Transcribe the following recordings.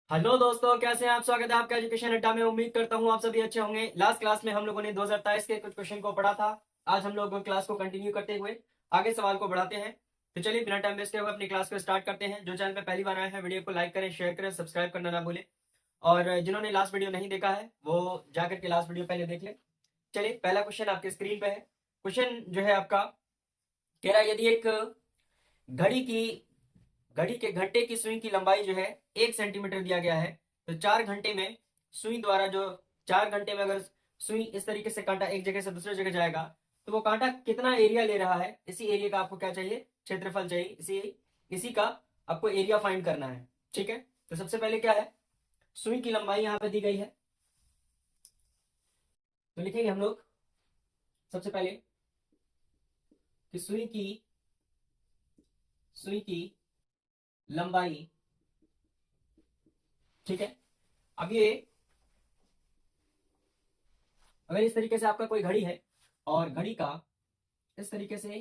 Hello दोस्तों, कैसे हैं आप। स्वागत है आपका एजुकेशन अड्डा में। उम्मीद करता हूं आप सभी अच्छे होंगे। लास्ट क्लास में हम लोगों ने 2023 के कुछ क्वेश्चन को पढ़ा था। आज हम लोग क्लास को कंटिन्यू करते हुए आगे सवाल को बढ़ाते हैं। तो चलिए बिना टाइम वेस्ट हुए अपनी क्लास को स्टार्ट करते हैं। जो चैनल पे पहली बार आए हैं वीडियो को लाइक करें, शेयर करें, सब्सक्राइब करना ना भूलें। और जिन्होंने लास्ट वीडियो नहीं देखा है वो जाकर के लास्ट वीडियो पहले देख लें। चलिए पहला क्वेश्चन आपके स्क्रीन पे है। क्वेश्चन जो है आपका कह रहा है, यदि एक घड़ी की घड़ी के घंटे की सुई की लंबाई जो है 1 सेंटीमीटर दिया गया है, तो 4 घंटे में सुई द्वारा जो 4 घंटे में अगर सुई इस तरीके से कांटा एक जगह से दूसरे जगह जाएगा तो वो कांटा कितना एरिया ले रहा है। इसी एरिया का आपको क्या चाहिए, क्षेत्रफल चाहिए। इसी इसी का आपको एरिया फाइंड करना है। ठीक है, तो सबसे पहले क्या है, सुई की लंबाई यहाँ पे दी गई है। तो लिखेंगे हम लोग सबसे पहले कि सुई की लंबाई। ठीक है, अब ये अगर इस तरीके से आपका कोई घड़ी है और घड़ी का इस तरीके से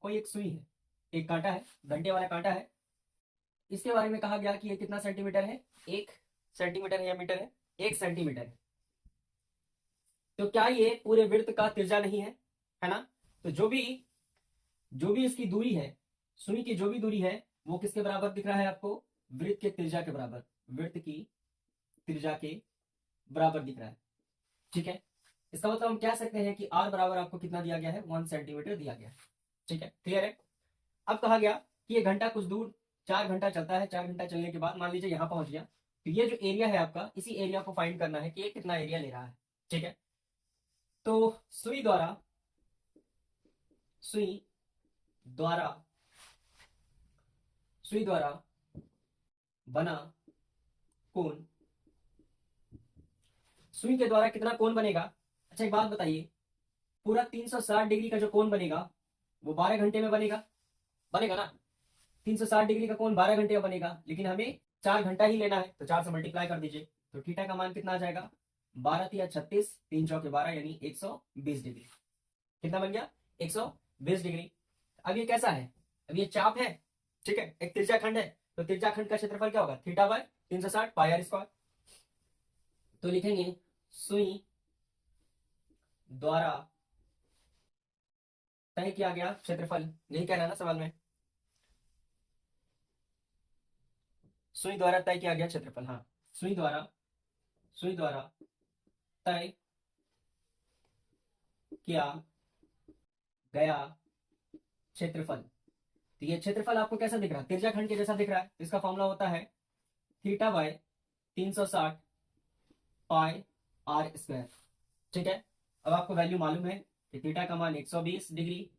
कोई एक सुई है, एक कांटा है, घंटे वाला कांटा है। इसके बारे में कहा गया कि ये कितना सेंटीमीटर है, 1 सेंटीमीटर है या मीटर है, 1 सेंटीमीटर है। तो क्या ये पूरे वृत्त का तिर्जा नहीं है ना। तो जो भी इसकी दूरी है, सुई की जो भी दूरी है वो किसके बराबर दिख रहा है आपको, वृत्त के तिर्जा के बराबर, वृत्त की तिर्जा के बराबर दिख रहा है। ठीक है, इसका मतलब हम कह सकते हैं कि आर बराबर आपको कितना दिया गया है, 1 सेंटीमीटर दिया गया है। ठीक है, क्लियर है। अब कहा गया कि ये घंटा कुछ दूर 4 घंटा चलता है। 4 घंटा चलने के बाद मान लीजिए यहाँ पहुंच गया, तो ये जो एरिया है आपका, इसी एरिया को फाइंड करना है कि ये कितना एरिया ले रहा है। ठीक है, तो सुई द्वारा सुई द्वारा सुई द्वारा बना कोण, सुई के द्वारा कितना कोण बनेगा। अच्छा एक बात बताइए, पूरा 360 डिग्री का जो कोण बनेगा वो 12 घंटे में बनेगा, बनेगा ना। 360 डिग्री का कोण 12 घंटे में बनेगा, लेकिन हमें 4 घंटा ही लेना है, तो 4 से मल्टीप्लाई कर दीजिए। तो थीटा का मान कितना आ जाएगा, 12×3=36, 3×4=12 यानी 120 डिग्री। कितना बन गया, 120 डिग्री। अब ये कैसा है, अब ये चाप है। ठीक है, एक तिरछा खंड है, तो तिरछा खंड का क्षेत्रफल क्या होगा, थीटा/360 पाई r²। तो लिखेंगे सुई द्वारा तय किया गया क्षेत्रफल, यही कहना है ना सवाल में, सुई द्वारा तय किया गया क्षेत्रफल। हाँ, सुई द्वारा तय किया गया क्षेत्रफल। तो ये क्षेत्रफल आपको कैसा दिख रहा है, तिरछा खंड के जैसा दिख रहा है। इसका फॉर्मूला होता है थीटा/360 पाई r²। ठीक है, अब आपको वैल्यू मालूम है कि थीटा का मान 120 डिग्री,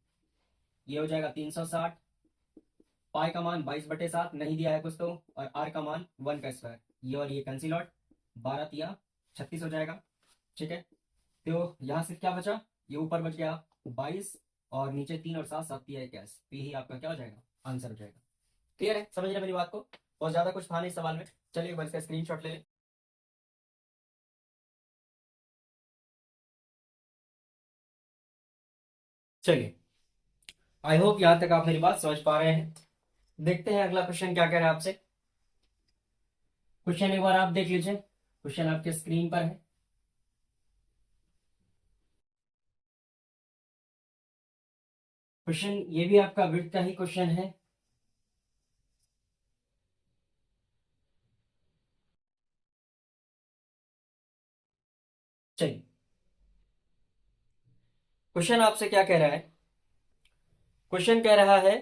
ये हो जाएगा 360, पाई का मान 22/7 नहीं दिया है कुछ तो, और आर का मान 1 का स्क्वायर, ये और ये कैंसिल आउट, 12×3=36 हो जाएगा। ठीक है, तो यहाँ से क्या बचा, ये ऊपर बच गया 22 और नीचे 3 और 7×7=21, तो यही आपका क्या हो जाएगा, आंसर हो जाएगा। क्लियर है, समझ रहे मेरी बात को। और ज्यादा कुछ था नहीं सवाल में। चलिए एक बार इसका स्क्रीनशॉट ले लें। चलिए, आई होप यहाँ तक आप मेरी बात समझ पा रहे हैं। देखते हैं अगला क्वेश्चन क्या कह रहा है आपसे। क्वेश्चन एक बार आप देख लीजिए, क्वेश्चन आपके स्क्रीन पर है। क्वेश्चन ये भी आपका विड्थ का ही क्वेश्चन है। चलिए, क्वेश्चन आपसे क्या कह रहा है, क्वेश्चन कह रहा है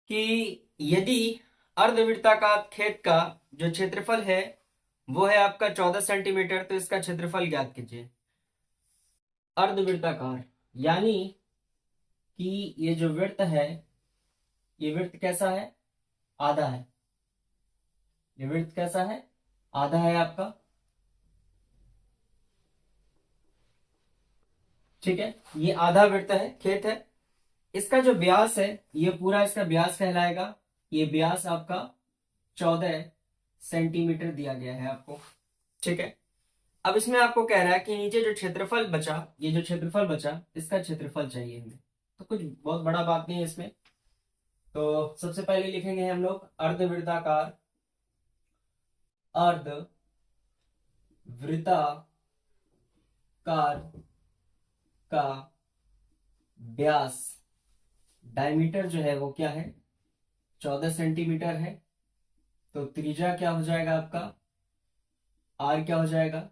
कि यदि अर्धवृत्ताकार खेत का जो क्षेत्रफल है वो है आपका 14 सेंटीमीटर, तो इसका क्षेत्रफल ज्ञात कीजिए। अर्धवृत्ताकार यानी कि ये जो वृत्त है, ये वृत्त कैसा है, आधा है। ये वृत्त कैसा है, आधा है आपका। ठीक है, ये आधा वृत्त है, खेत है। इसका जो व्यास है, ये पूरा इसका व्यास कहलाएगा। ये व्यास आपका 14 सेंटीमीटर दिया गया है आपको। ठीक है, अब इसमें आपको कह रहा है कि नीचे जो क्षेत्रफल बचा, ये जो क्षेत्रफल बचा, इसका क्षेत्रफल चाहिए हमें। तो कुछ बहुत बड़ा बात नहीं है इसमें। तो सबसे पहले लिखेंगे हम लोग अर्धवृत्ताकार, अर्ध वृत्ताकार का व्यास, डायमीटर जो है वो क्या है, 14 सेंटीमीटर है। तो त्रिज्या क्या हो जाएगा आपका, आर क्या हो जाएगा,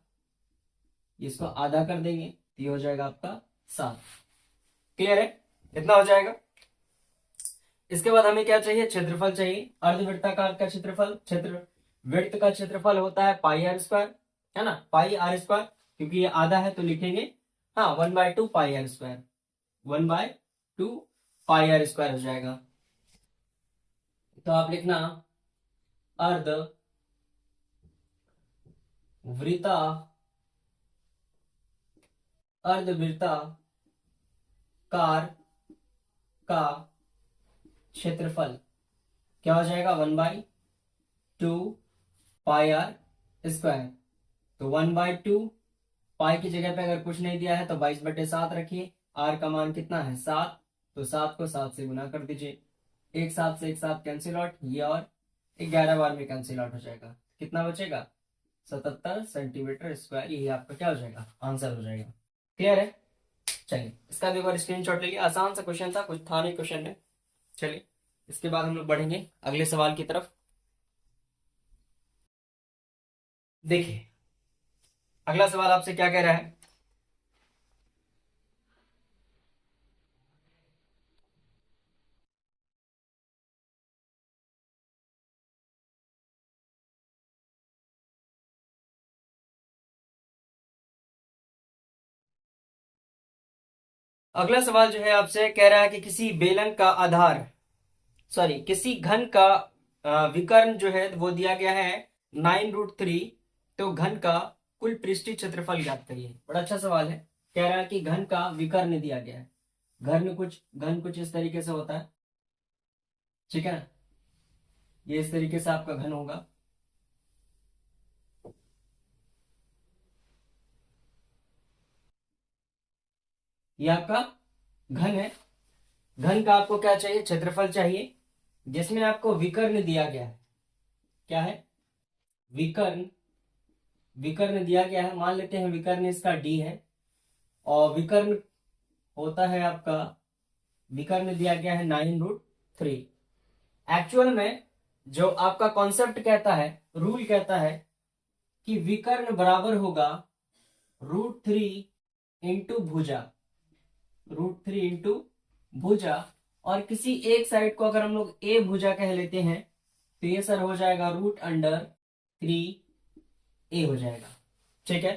इसको आधा कर देंगे तो ये हो जाएगा आपका 7। क्लियर है, इतना हो जाएगा। इसके बाद हमें क्या चाहिए, क्षेत्रफल चाहिए। अर्धवृत्ताकार का क्षेत्रफल, वृत्त का क्षेत्रफल होता है पाई आर स्क्वायर, है ना, पाई आर स्क्वायर, क्योंकि ये आधा है तो लिखेंगे हाँ 1/2 pi r square, 1/2 pi r square हो जाएगा। तो आप लिखना अर्ध वृत्ता अर्धवृत्ताकार का क्षेत्रफल क्या हो जाएगा, 1/2 पाई आर स्क्वायर। तो 1/2 पाई की जगह पे अगर कुछ नहीं दिया है तो 22/7 रखिए। आर का मान कितना है 7, तो 7 को 7 से गुना कर दीजिए। एक साथ से एक साथ कैंसिल आउट, ये और 11 बार में कैंसिल आउट हो जाएगा। कितना बचेगा, 77 सेंटीमीटर स्क्वायर। यही आपका क्या हो जाएगा, आंसर हो जाएगा। क्लियर है, चलिए इसका भी एक बार स्क्रीनशॉट ले लिया। आसान सा क्वेश्चन था, कुछ था नहीं क्वेश्चन में। चलिए इसके बाद हम लोग बढ़ेंगे अगले सवाल की तरफ। देखिए अगला सवाल आपसे क्या कह रहा है, अगला सवाल जो है आपसे कह रहा है कि किसी बेलन का आधार, सॉरी किसी घन का विकर्ण जो है वो दिया गया है 9√3। तो घन का कुल पृष्ठीय क्षेत्रफल ज्ञात करिए। बड़ा अच्छा सवाल है। कह रहा है कि घन का विकर्ण दिया गया है। घन कुछ इस तरीके से होता है, ठीक है ना, ये इस तरीके से आपका घन होगा। ये आपका घन है। घन का आपको क्या चाहिए, क्षेत्रफल चाहिए, जिसमें आपको विकर्ण दिया गया है। क्या है, विकर्ण, विकर्ण दिया गया है। मान लेते हैं विकर्ण इसका डी है, और विकर्ण होता है आपका, विकर्ण दिया गया है 9√3। एक्चुअल में जो आपका कॉन्सेप्ट कहता है, रूल कहता है कि विकर्ण बराबर होगा √3 इंटू भुजा, √3 इंटू भुजा। और किसी एक साइड को अगर हम लोग ए भुजा कह लेते हैं तो ये सर हो जाएगा √3 ए हो जाएगा। ठीक है,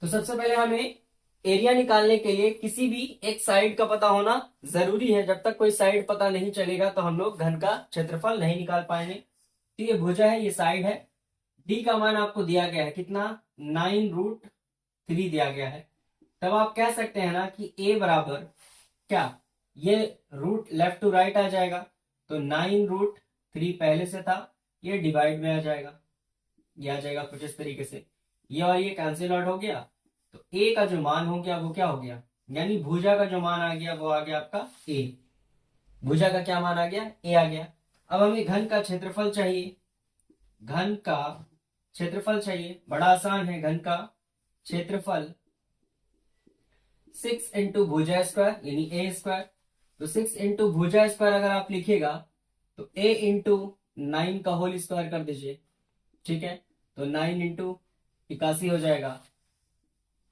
तो सबसे पहले हमें एरिया निकालने के लिए किसी भी एक साइड का पता होना जरूरी है। जब तक कोई साइड पता नहीं चलेगा तो हम लोग घन का क्षेत्रफल नहीं निकाल पाएंगे। तो ये भुजा है, ये साइड है। डी का मान आपको दिया गया है कितना, 9√3 दिया गया है। तब आप कह सकते हैं ना कि ए बराबर क्या, ये रूट लेफ्ट टू राइट आ जाएगा, तो 9√3 पहले से था, ये डिवाइड में आ जाएगा, ये आ जाएगा कुछ इस तरीके से। ये और ये कैंसिल आउट हो गया, तो ए का जो मान हो गया वो क्या हो गया, यानी भुजा का जो मान आ गया वो आ गया आपका ए। भुजा का क्या मान आ गया, ए आ गया। अब हमें घन का क्षेत्रफल चाहिए। घन का क्षेत्रफल चाहिए, बड़ा आसान है। घन का क्षेत्रफल 6 इंटू भुजा स्क्वायर यानी ए स्क्वायर। तो 6 इंटू भुजा स्क्वायर अगर आप लिखिएगा तो ए इंटू 9 का होल स्क्वायर कर दीजिए। ठीक है, तो 9 इंटू 81 हो जाएगा।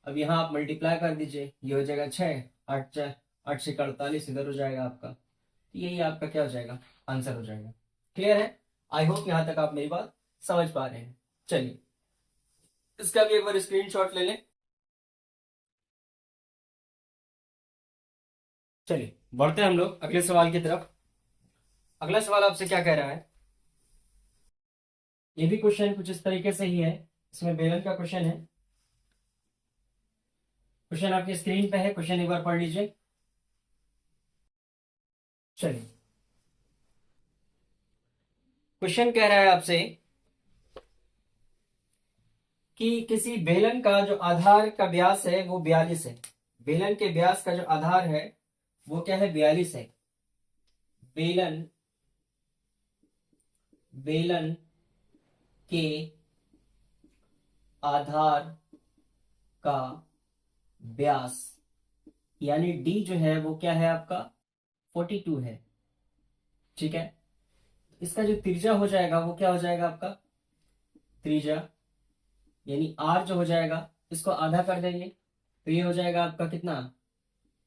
अब यहाँ आप मल्टीप्लाई कर दीजिए, ये हो जाएगा 6, 8 से 48 इधर हो जाएगा आपका। तो यही आपका क्या हो जाएगा, आंसर हो जाएगा। क्लियर है, आई होप यहाँ तक आप मेरी बात समझ पा रहे हैं। चलिए इसका भी एक बार स्क्रीनशॉट ले लें। चलिए बढ़ते हैं हम लोग अगले सवाल की तरफ। अगला सवाल आपसे क्या कह रहा है, ये भी क्वेश्चन कुछ इस तरीके से ही है। इसमें बेलन का क्वेश्चन है। क्वेश्चन आपकी स्क्रीन पे है, क्वेश्चन एक बार पढ़ लीजिए। चलिए क्वेश्चन कह रहा है आपसे कि किसी बेलन का जो आधार का व्यास है वो 42 है। बेलन के व्यास का जो आधार है वो क्या है, 42 है। बेलन बेलन के आधार का व्यास यानी डी जो है वो क्या है आपका 42 है। ठीक है, इसका जो त्रिज्या हो जाएगा वो क्या हो जाएगा आपका त्रिज्या यानी आर जो हो जाएगा इसको आधा कर देंगे तो ये हो जाएगा आपका कितना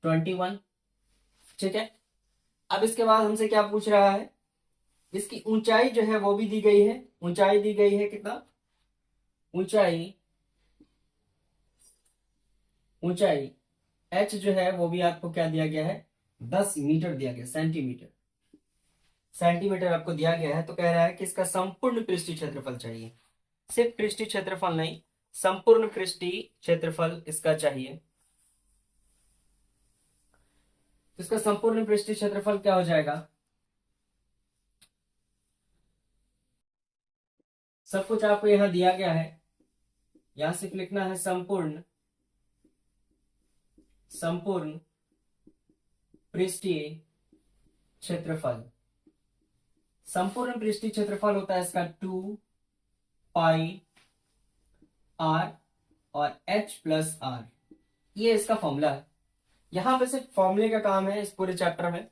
21। ठीक है, अब इसके बाद हमसे क्या पूछ रहा है, इसकी ऊंचाई जो है वो भी दी गई है। ऊंचाई दी गई है कितना, ऊंचाई ऊंचाई एच जो है वो भी आपको क्या दिया गया है 10 मीटर दिया गया, सेंटीमीटर सेंटीमीटर आपको दिया गया है। तो कह रहा है कि इसका संपूर्ण पृष्ठीय क्षेत्रफल चाहिए, सिर्फ पृष्ठीय क्षेत्रफल नहीं संपूर्ण पृष्ठीय क्षेत्रफल इसका चाहिए। इसका संपूर्ण पृष्ठीय क्षेत्रफल क्या हो जाएगा, सब कुछ आपको यहां दिया गया है, यहां सिर्फ लिखना है संपूर्ण संपूर्ण पृष्ठीय क्षेत्रफल। संपूर्ण पृष्ठीय क्षेत्रफल होता है इसका 2 पाई आर और एच प्लस आर, ये इसका फॉर्मूला है। यहां पे सिर्फ फॉर्मूले का काम है, इस पूरे चैप्टर में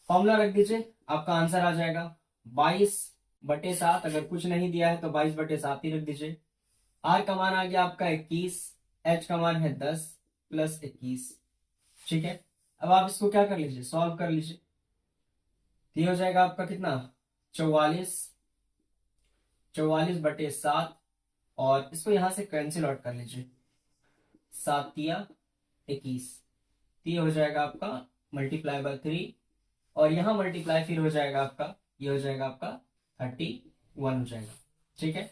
फॉर्मूला रख दीजिए आपका आंसर आ जाएगा 22/7। अगर कुछ नहीं दिया है तो 22/7 ही रख दीजिए। आर का मान आ गया आपका 21, एच का मान है 10 + 21। ठीक है, अब आप इसको क्या कर लीजिए सॉल्व कर लीजिए, तो ये हो जाएगा आपका कितना 44/7 और इसको यहां से कैंसिल आउट कर लीजिए 7×21, तो ये हो जाएगा आपका ×3 और यहां मल्टीप्लाई फिर हो जाएगा आपका, ये हो जाएगा आपका 31 हो जाएगा। ठीक है,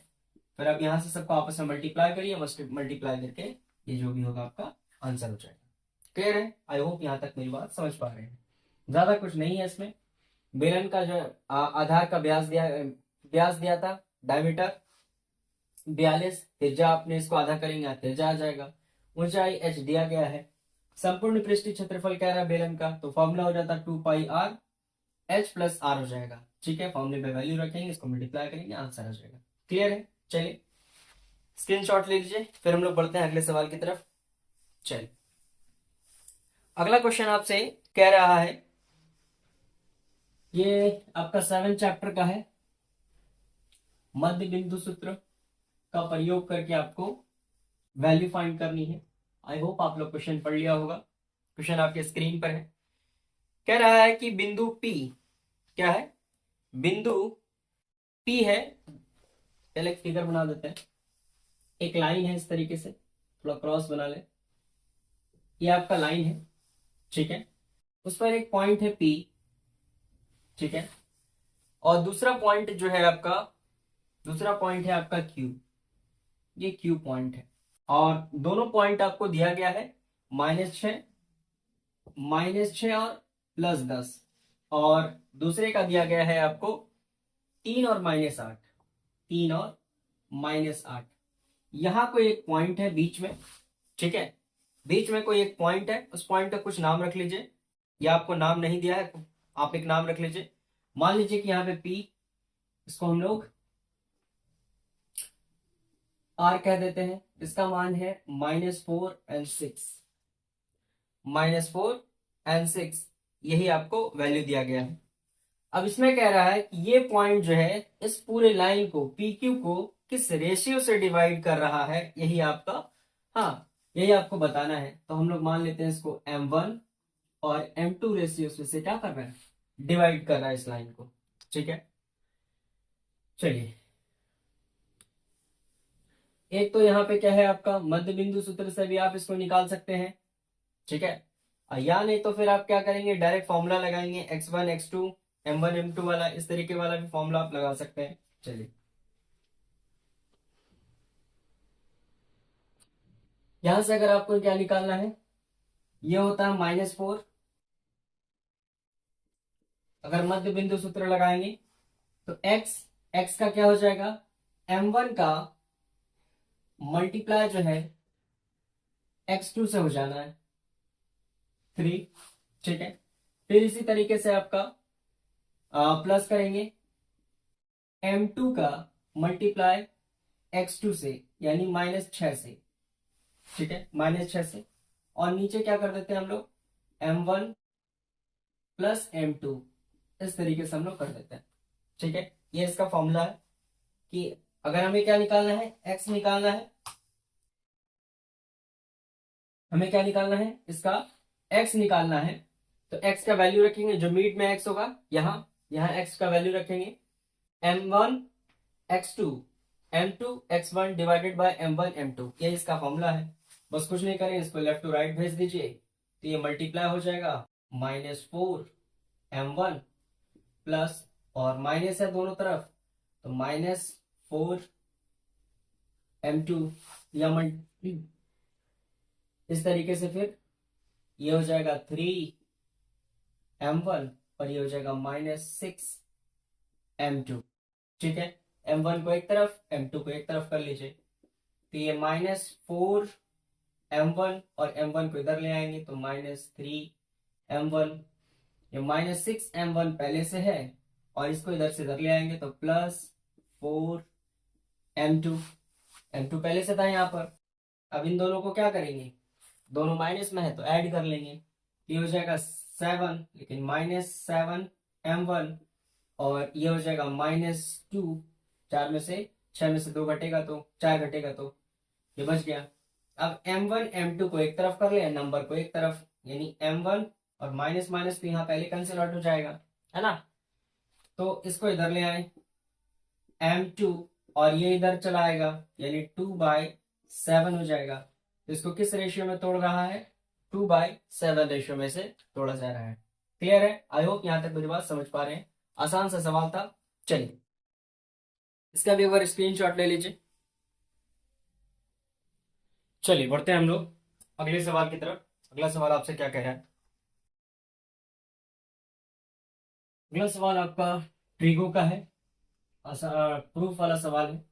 फिर आप यहां से सबको आपस में मल्टीप्लाई करिए, मल्टीप्लाई करके ये जो भी होगा आपका आंसर हो जाएगा। क्लियर है, आई होप यहां तक मेरी बात समझ पा रहे हैं। ज्यादा कुछ नहीं है इसमें, बेलन का जो आधार का व्यास दिया था डायमीटर 42, त्रिज्या आपने इसको आधा करेंगे त्रिज्या आ जाएगा। ऊंचाई एच दिया गया है, संपूर्ण पृष्ठीय क्षेत्रफल कह रहा है बेलन का, तो फॉर्मूला हो जाता 2 पाई आर एच प्लस आर हो जाएगा। ठीक है, फॉर्मूले पे वैल्यू रखेंगे, इसको मल्टीप्लाई करेंगे, आंसर आ जाएगा। क्लियर है, चलिए स्क्रीनशॉट ले लीजिए, फिर हम लोग बढ़ते हैं अगले सवाल की तरफ। चलिए अगला क्वेश्चन आपसे कह रहा है, ये आपका 7 चैप्टर का है, मध्य बिंदु सूत्र का प्रयोग करके आपको वैल्यू फाइंड करनी है। आई होप आप लोग क्वेश्चन पढ़ लिया होगा, क्वेश्चन आपके स्क्रीन पर है। कह रहा है कि बिंदु P क्या है, बिंदु P है, पहले एक फिगर बना देते हैं, एक लाइन है इस तरीके से, थोड़ा क्रॉस बना ले, ये आपका लाइन है। ठीक है, उस पर एक पॉइंट है P। ठीक है, और दूसरा पॉइंट जो है आपका, दूसरा पॉइंट है आपका Q, ये Q पॉइंट है, और दोनों पॉइंट आपको दिया गया है -6 और +10, और दूसरे का दिया गया है आपको 3 और -8, 3 और -8। यहां कोई एक पॉइंट है बीच में। ठीक है, बीच में कोई एक पॉइंट है, उस पॉइंट का कुछ नाम रख लीजिए, या आपको नाम नहीं दिया है आप एक नाम रख लीजिए। मान लीजिए कि यहाँ पे P, इसको हम लोग R कह देते हैं, इसका मान है -4 और 6, -4 और 6, यही आपको वैल्यू दिया गया है। अब इसमें कह रहा है कि ये पॉइंट जो है इस पूरे लाइन को PQ को किस रेशियो से डिवाइड कर रहा है, यही आपका, हाँ यही आपको बताना है। तो हम लोग मान लेते हैं इसको M1 और M2 रेशियो से क्या कर रहा है डिवाइड कर रहा है इस लाइन को। ठीक है, चलिए एक तो यहाँ पे क्या है आपका मध्य बिंदु सूत्र से भी आप इसको निकाल सकते हैं। ठीक है, या नहीं तो फिर आप क्या करेंगे डायरेक्ट फॉर्मूला लगाएंगे x1 x2 m1 m2 वाला, इस तरीके वाला भी फॉर्मूला आप लगा सकते हैं। चलिए यहां से अगर आपको क्या निकालना है, ये होता है -4, अगर मध्य बिंदु सूत्र लगाएंगे तो x का क्या हो जाएगा m1 का मल्टीप्लाई जो है x2 से हो जाना है 3। ठीक है, फिर इसी तरीके से आपका प्लस करेंगे M2 का मल्टीप्लाई x2 से, यानी -6 से, ठीक है, -6 से। और नीचे क्या कर देते हैं हम लोग, m1 प्लस m2, इस तरीके से हम लोग कर देते हैं, ठीक है। ये इसका फॉर्मूला है कि अगर हमें क्या निकालना है, x निकालना है, हमें क्या निकालना है, इसका x निकालना है, तो x का वैल्यू रखेंगे, जो मिड में x होगा, यहाँ यहाँ x का वैल्यू रखेंगे m1 x2 m2 x1 divided by m1 m2, ये इसका फॉर्मूला है। बस कुछ नहीं करें, इसको लेफ्ट टू राइट भेज दीजिए, तो ये मल्टीप्लाई हो जाएगा -4 m1 प्लस, और माइनस है दोनों तरफ, तो -4 m2, या इस तरीके से फिर ये हो जाएगा 3m1 और ये हो जाएगा -6 m2, ठीक है। m1 को एक तरफ, m2 को एक तरफ कर लीजिए, तो ये -4 m1 और m1 को इधर ले आएंगे तो -3m1, ये -6 m1 पहले से है और इसको इधर से इधर ले आएंगे तो +4 m2, m2 पहले से था यहाँ पर। अब इन दोनों को क्या करेंगे, दोनों माइनस में है तो ऐड कर लेंगे, ये हो जाएगा 7, लेकिन -7 m1 और ये हो जाएगा -2, 4 में से 6 में से 2 घटेगा तो 4 घटेगा तो ये बच गया। अब m1 m2 को एक तरफ कर ले, नंबर को एक तरफ, यानी m1 और माइनस माइनस तो यहाँ पहले कैंसिल आउट हो जाएगा, है ना। तो इसको इधर ले आए m2 और ये इधर चला आएगा, यानी 2/7 हो जाएगा। तो इसको किस रेशियो में तोड़ रहा है, 2/7 रेशियो में से तोड़ा जा रहा है। क्लियर है, आई होप यहाँ तक मेरी बात समझ पा रहे हैं। आसान सा सवाल था। चलिए इसका भी एक बार स्क्रीनशॉट ले लीजिए। चलिए बढ़ते हैं हम लोग अगले सवाल की तरफ। अगला सवाल आपसे क्या कह रहा है, अगला सवाल आपका ट्रिगो का है, प्रूफ वाला सवाल है।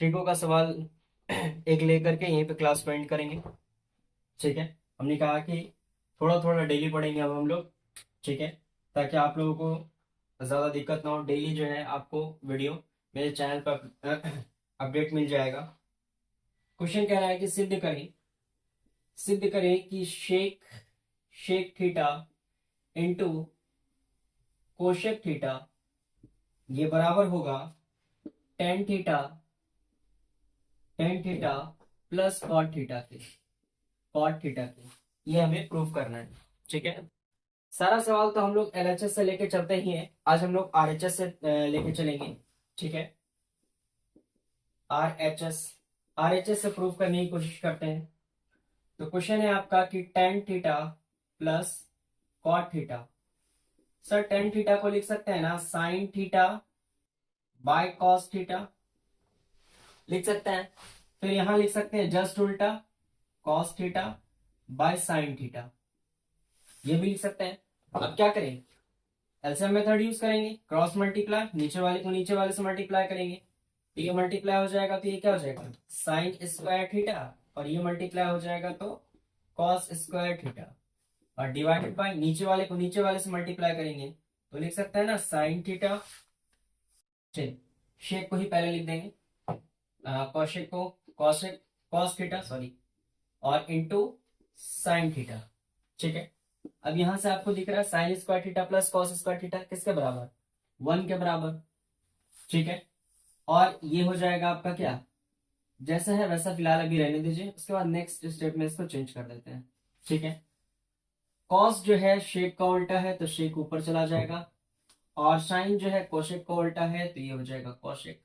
ट्रिगो का सवाल एक लेकर के यहीं पे क्लास को एंड करेंगे, ठीक है। हमने कहा कि थोड़ा थोड़ा डेली पढ़ेंगे अब हम लोग, ठीक है, ताकि आप लोगों को ज़्यादा दिक्कत ना हो। डेली जो है आपको वीडियो मेरे चैनल पर अपडेट मिल जाएगा। क्वेश्चन कह रहा है कि सिद्ध करें कि sec theta into cosec theta ये बराबर होगा tan theta plus cot theta के। ये हमें प्रूफ करना है, ठीक है। सारा सवाल तो हम लोग एलएचएस से लेके चलते ही हैं, आज हम लोग आरएचएस से लेके चलेंगे, ठीक है। आरएचएस से प्रूफ करने की कोशिश करते हैं। तो क्वेश्चन है आपका कि tan theta plus cot theta. Sir tan theta को लिख सकते हैं ना sine theta by cos theta, लिख सकते हैं। फिर यहां लिख सकते हैं जस्ट उल्टा cos theta by sine theta, ये भी लिख सकते हैं। अब क्या करें, एलसीएम मेथड यूज करेंगे, क्रॉस मल्टीप्लाई, नीचे वाले को नीचे वाले से मल्टीप्लाई करेंगे, तो ये मल्टीप्लाई हो जाएगा तो ये क्या हो जाएगा साइन स्क्वायर थीटा, और ये मल्टीप्लाई हो जाएगा तो कॉस स्क्वायर थीटा, और डिवाइडेड बाय नीचे वाले को नीचे वाले से मल्टीप्लाई करेंगे तो लिख सकते हैं ना साइन थीटा, चलिए शेक को ही पहले लिख देंगे, कॉशेक को कॉस थीटा सॉरी, और इंटू साइन थीटा, ठीक है। अब यहां से आपको दिख रहा है sine square theta plus cos square theta किसके बराबर, 1 के बराबर, ठीक है। और ये हो जाएगा आपका क्या, जैसा है वैसा फिलहाल अभी रहने दीजिए, उसके बाद नेक्स्ट स्टेप में इसको चेंज कर देते हैं, ठीक है। कॉस जो है शेक का उल्टा है तो शेक ऊपर चला जाएगा, और साइन जो है कोशेक का उल्टा है तो ये हो जाएगा कोशेक,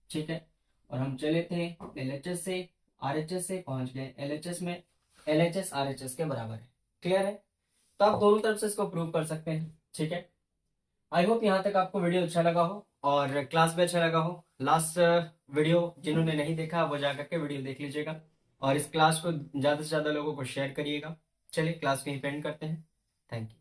ठीक है। और हम चले थे एलएचएस से आरएचएस से पहुंच गए एलएचएस में, एलएचएस आरएचएस के बराबर है। क्लियर है, तो आप दोनों तरफ से इसको प्रूव कर सकते हैं, ठीक है। आई होप यहाँ तक आपको वीडियो अच्छा लगा हो और क्लास भी अच्छा लगा हो। लास्ट वीडियो जिन्होंने नहीं देखा वो जाकर के वीडियो देख लीजिएगा, और इस क्लास को ज़्यादा से ज़्यादा लोगों को शेयर करिएगा। चलिए क्लास को यहीं पे एंड करते हैं। Thank you.